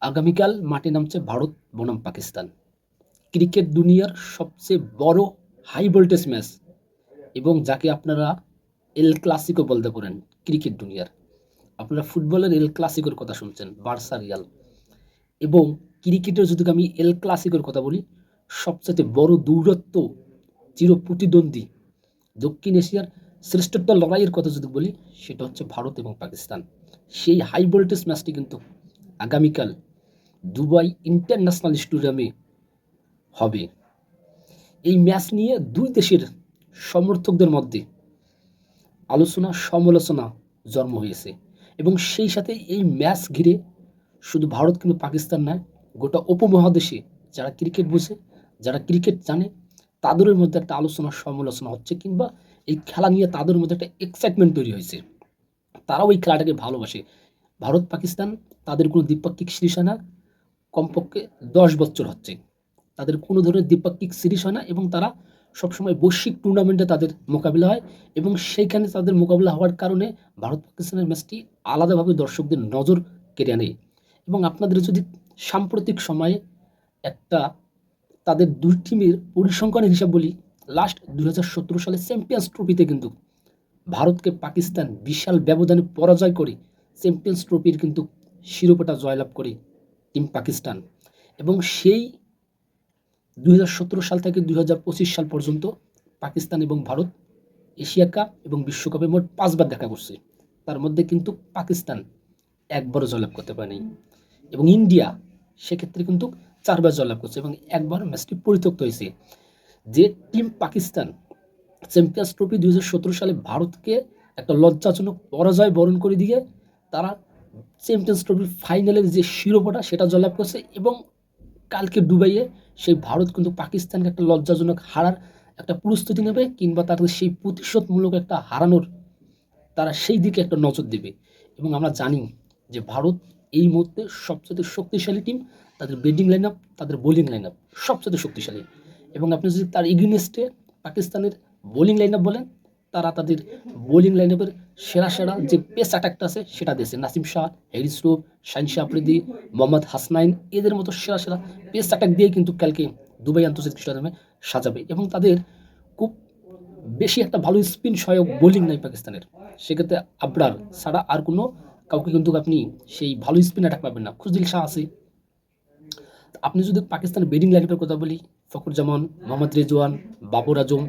আগামীকাল মাঠে নামছে ভারত বনাম পাকিস্তান। ক্রিকেট দুনিয়ার সবচেয়ে বড় হাই ভোল্টেজ ম্যাচ এবং যাকে আপনারা এল ক্লাসিকো বলতে পারেন ক্রিকেট দুনিয়ার। আপনারা ফুটবলের এল ক্লাসিকোর কথা শুনছেন, বার্সা রিয়াল। এবং ক্রিকেটের যদি আমি এল ক্লাসিকোর কথা বলি, সবচেয়ে বড় দৌরত্ব, চির প্রতিদ্বন্দ্বী, দক্ষিণ এশিয়ার শ্রেষ্ঠত্ব লড়াইয়ের কথা যদি বলি, সেটা হচ্ছে ভারত এবং পাকিস্তান। সেই হাই ভোল্টেজ ম্যাচটি কিন্তু আগামীকাল দুবাই ইন্টারন্যাশনাল স্টেডিয়ামে হবে। এই ম্যাচ নিয়ে দুই দেশের সমর্থকদের মধ্যে আলোচনা সমালোচনা জন্ম হয়েছে এবং সেই সাথে এই ম্যাচ ঘিরে শুধু ভারত কিন্তু পাকিস্তান নয়, গোটা উপমহাদেশে যারা ক্রিকেট বোঝে, যারা ক্রিকেট জানে, তাদের মধ্যে একটা আলোচনা সমালোচনা হচ্ছে, কিংবা এই খেলা নিয়ে তাদের মধ্যে একটা এক্সাইটমেন্ট তৈরি হয়েছে। তারাও এই খেলাটাকে ভালোবাসে। ভারত পাকিস্তান তাদের কোনো দ্বিপাক্ষিক সিরিজ হয় না, কমপক্ষে 10 বছর হচ্ছে তাদের কোনো ধরনের দ্বিপাক্ষিক সিরিজ হয় না, এবং তারা সবসময় বৈশ্বিক টুর্নামেন্টে তাদের মোকাবিলা হয় এবং সেইখানে তাদের মোকাবিলা হওয়ার কারণে ভারত পাকিস্তানের ম্যাচটি আলাদাভাবে দর্শকদের নজর কেড়ে আনে। এবং আপনাদের যদি সাম্প্রতিক সময়ে একটা তাদের দুই টিমের পরিসংখ্যানের হিসাব বলি, লাস্ট 2017 সালে চ্যাম্পিয়ন্স ট্রফিতে কিন্তু ভারতকে পাকিস্তান বিশাল ব্যবধানে পরাজয় করে চ্যাম্পিয়ন্স ট্রফির কিন্তু শিরোপাটা জয়লাভ করে টিম পাকিস্তান। এবং সেই 2017 সাল থেকে 2025 সাল পর্যন্ত পাকিস্তান এবং ভারত এশিয়া কাপ এবং বিশ্বকাপে মোট 5বার দেখা করছে। তার মধ্যে কিন্তু পাকিস্তান একবারও জয়লাভ করতে পারেনি এবং ইন্ডিয়া সেক্ষেত্রে কিন্তু 4বার জয়লাভ করছে এবং একবার ম্যাচটি পরিত্যক্ত হয়েছে। যে টিম পাকিস্তান চ্যাম্পিয়ন্স ট্রফি 2017 সালে ভারতকে একটা লজ্জাজনক পরাজয় বরণ করে দিয়ে তারা চ্যাম্পিয়ন্স ট্রফির ফাইনালের যে শিরোপাটা সেটা জয়লাভ করছে। এবং কালকে দুবাইয়ে সেই ভারত কিন্তু পাকিস্তানকে একটা লজ্জাজনক হারার একটা প্রস্তুতি নেবে, কিংবা তাদের সেই প্রতিশোধমূলক একটা হারানোর তারা সেই দিকে একটা নজর দেবে। এবং আমরা জানি যে ভারত এই মুহূর্তে সবচেয়ে শক্তিশালী টিম। তাদের ব্যাটিং লাইন আপ, তাদের বোলিং লাইন আপ সবচেয়ে শক্তিশালী। এবং আপনি যদি তার এগেইনস্টে পাকিস্তানের বোলিং লাইন আপ বলেন, তারা তাদের বোলিং লাইন আপের সেরা সেরা যে পেস অ্যাটাকটা আছে সেটা দিয়েছে। নাসিম শাহ, হ্যারিস রুফ, শাহিন শাহ আফ্রিদি, মোহাম্মদ হাসনাইন, এদের মতো সেরা সেরা পেস অ্যাটাক দিয়ে কিন্তু কালকে দুবাই আন্তর্জাতিক স্টেডিয়ামে সাজাবে। এবং তাদের খুব বেশি একটা ভালো স্পিন সহায়ক বোলিং নাই পাকিস্তানের। সেক্ষেত্রে আবরার ছাড়া আর কোনো কাউকে কিন্তু আপনি সেই ভালো স্পিন অ্যাটাক পাবেন না। খুশদিল শাহ আছে। আপনি যদি পাকিস্তানের ব্যাটিং লাইনআপের কথা বলি, ফখর জামান, মোহাম্মদ রেজওয়ান, বাবর আজম,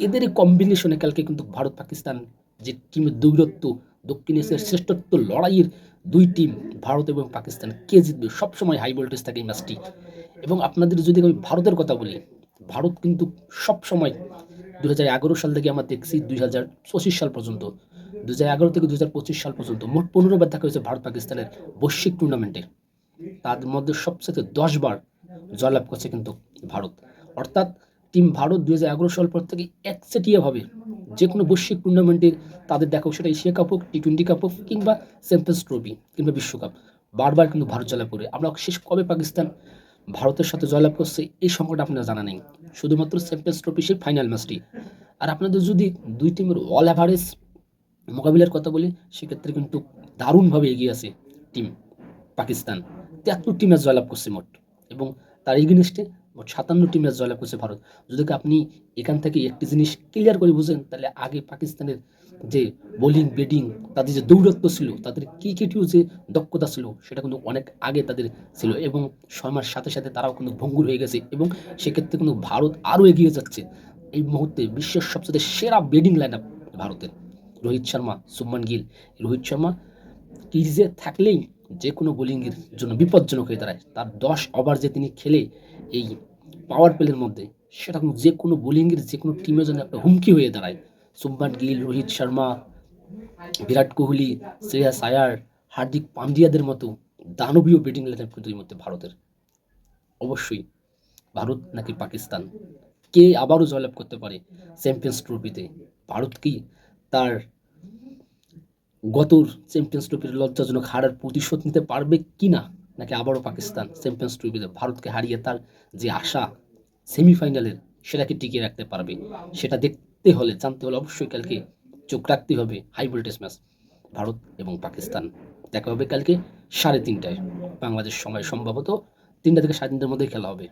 এদের কম্বিনেশনে কালকে কিন্তু ভারত পাকিস্তান যে টিমের দৌরত্ব, দক্ষিণ এশিয়ার শ্রেষ্ঠত্ব লড়াইয়ের দুই টিম ভারত এবং পাকিস্তান, কে জিতবে সবসময় হাই ভোল্টেজ থাকে এই ম্যাচটি। এবং আপনাদের যদি আমি ভারতের কথা বলি, ভারত কিন্তু সবসময় 2011 সাল থেকে আমরা দেখছি 2025 সাল পর্যন্ত, 2011 থেকে 2025 সাল পর্যন্ত মোট 15বার দেখা হয়েছে ভারত পাকিস্তানের বৈশ্বিক টুর্নামেন্টে। তার মধ্যে সবচেয়ে 10বার জয়লাভ করছে কিন্তু ভারত। অর্থাৎ টিম ভারত 2011 সাল পর থেকে একচেটিয়াভাবে যে কোনো বৈশ্বিক টুর্নামেন্টের তাদের দেখো, সেটা এশিয়া কাপ হোক, টি20 কাপ হোক, কিংবা চ্যাম্পিয়ন্স ট্রফি কিংবা বিশ্বকাপ, বারবার কিন্তু ভারত জয়লাভ করে। আমরা শেষ কবে পাকিস্তান ভারতের সাথে জয়লাভ করছে এই সংখ্যাটা আপনার জানা নেই, শুধুমাত্র চ্যাম্পিয়ন্স ট্রফি সেই ফাইনাল ম্যাচটি। আর আপনাদের যদি দুই টিমের অল অ্যাভারেজ মোকাবিলার কথা বলি, সেক্ষেত্রে কিন্তু দারুণভাবে এগিয়ে আছে টিম পাকিস্তান। 73টি ম্যাচ জয়লাভ করছে মোট, এবং তার এগেইনস্টে মোট 57টি ম্যাচ জয়লাভ করছে ভারত। যদি আপনি এখান থেকে একটি জিনিস ক্লিয়ার করে বুঝেন, তাহলে আগে পাকিস্তানের যে বোলিং ব্যাটিং, তাদের যে দৌরত্ব ছিল, তাদের ক্রিকেটীয় যে দক্ষতা ছিল, সেটা কিন্তু অনেক আগে তাদের ছিল, এবং সময়ের সাথে সাথে তারাও কিন্তু ভঙ্গুর হয়ে গেছে। এবং সেক্ষেত্রে কিন্তু ভারত আরও এগিয়ে যাচ্ছে। এই মুহূর্তে বিশ্বের সবচেয়ে সেরা ব্যাটিং লাইন আপ ভারতের। রোহিত শর্মা, শুভমান গিল। রোহিত শর্মা ক্রিজে থাকলেই যে কোনো বোলিংয়ের জন্য বিপজ্জনক হয়ে দাঁড়ায়। তার 10 ওভার যে তিনি খেলে এই পাওয়ার প্লের মধ্যে, সেটা কিন্তু যে কোনো বোলিংয়ের যে কোনো টিমের জন্য একটা হুমকি হয়ে দাঁড়ায়। শুভমান গিল, রোহিত শর্মা, বিরাট কোহলি, শ্রেয়াস আয়ার, হার্দিক পান্ডিয়াদের মতো দানবীয় ব্যাটিং লাইন কিন্তু এই মধ্যে ভারতের। অবশ্যই ভারত নাকি পাকিস্তান, কে আবারও জয়লাভ করতে পারে চ্যাম্পিয়ন্স ট্রফিতে? ভারত কি তার গত চ্যাম্পিয়ন্স ট্রফির লজ্জাজনক হারার প্রতিশোধ নিতে পারবে কিনা, নাকি আবারও পাকিস্তান চ্যাম্পিয়ন্স ট্রফিতে ভারতকে হারিয়ে তার যে আশা সেমিফাইনালের, সেটাকে টিকিয়ে রাখতে পারবে? সেটা দেখতে হলে, জানতে হলে অবশ্যই কালকে চোখ রাখতে হবে হাই ভোল্টেজ ম্যাচ ভারত এবং পাকিস্তান। দেখা হবে কালকে 3:30টায় বাংলাদেশ সময়, সম্ভবত 3টা থেকে 3:30টার মধ্যেই খেলা হবে।